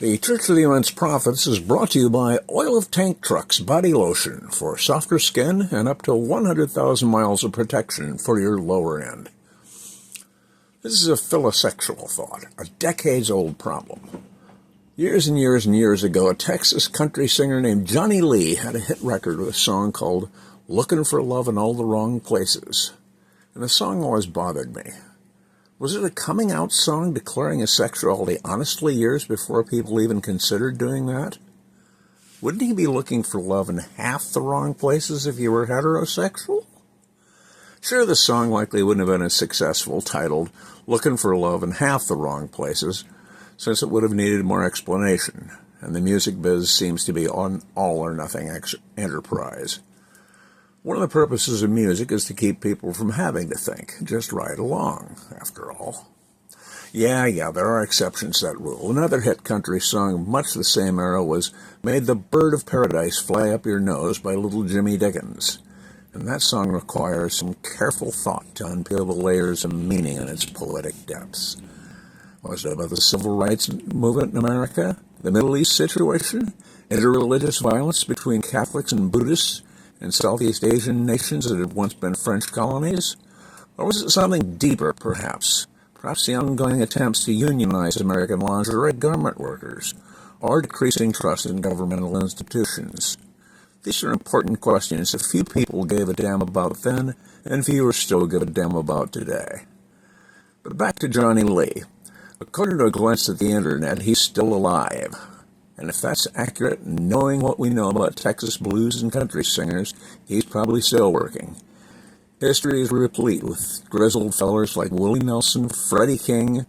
The Church of the Immense Prophets is brought to you by Oil of Tank Trucks Body Lotion for softer skin and up to 100,000 miles of protection for your lower end. This is a philosexual thought, a decades-old problem. Years and years and years ago, a Texas country singer named Johnny Lee had a hit record with a song called Looking for Love in All the Wrong Places. And the song always bothered me. Was it a coming-out song declaring his sexuality honestly years before people even considered doing that? Wouldn't he be looking for love in half the wrong places if you were heterosexual? Sure, the song likely wouldn't have been as successful, titled Looking for Love in Half the Wrong Places, since it would have needed more explanation, and the music biz seems to be an all-or-nothing enterprise. One of the purposes of music is to keep people from having to think, just ride along, after all. Yeah, there are exceptions to that rule. Another hit country song of much the same era was Made the Bird of Paradise Fly Up Your Nose by Little Jimmy Dickens. And that song requires some careful thought to unpeel the layers of meaning in its poetic depths. Was it about the civil rights movement in America? The Middle East situation? Interreligious violence between Catholics and Buddhists in Southeast Asian nations that had once been French colonies? Or was it something deeper, perhaps? Perhaps the ongoing attempts to unionize American lingerie garment workers, or decreasing trust in governmental institutions? These are important questions that few people gave a damn about then, and fewer still give a damn about today. But back to Johnny Lee. According to a glance at the internet, he's still alive. And if that's accurate, knowing what we know about Texas blues and country singers, he's probably still working. History is replete with grizzled fellers like Willie Nelson, Freddie King,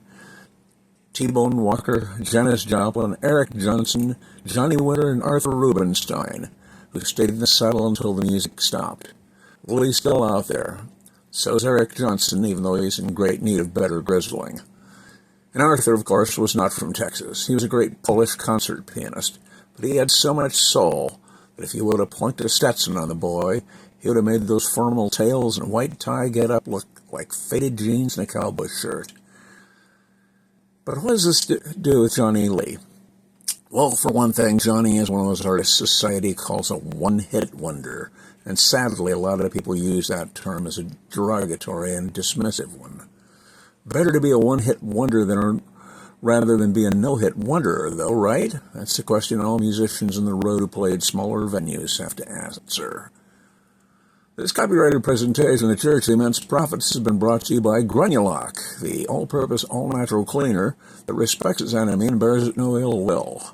T-Bone Walker, Janis Joplin, Eric Johnson, Johnny Winter, and Arthur Rubinstein, who stayed in the saddle until the music stopped. Willie's still out there. So's Eric Johnson, even though he's in great need of better grizzling. And Arthur, of course, was not from Texas. He was a great Polish concert pianist, but he had so much soul that if you would have pointed a Stetson on the boy, he would have made those formal tails and white tie get-up look like faded jeans and a cowboy shirt. But what does this do with Johnny Lee? Well, for one thing, Johnny is one of those artists society calls a one-hit wonder, and sadly, a lot of people use that term as a derogatory and dismissive one. Better to be a one-hit wonder rather than be a no-hit wonderer, though, right? That's the question all musicians on the road who played smaller venues have to answer. This copyrighted presentation of the Church of the Immense Prophets has been brought to you by Granulock, the all-purpose, all-natural cleaner that respects its enemy and bears it no ill will.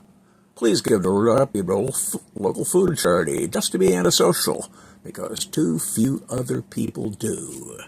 Please give to a reputable local food charity just to be antisocial, because too few other people do.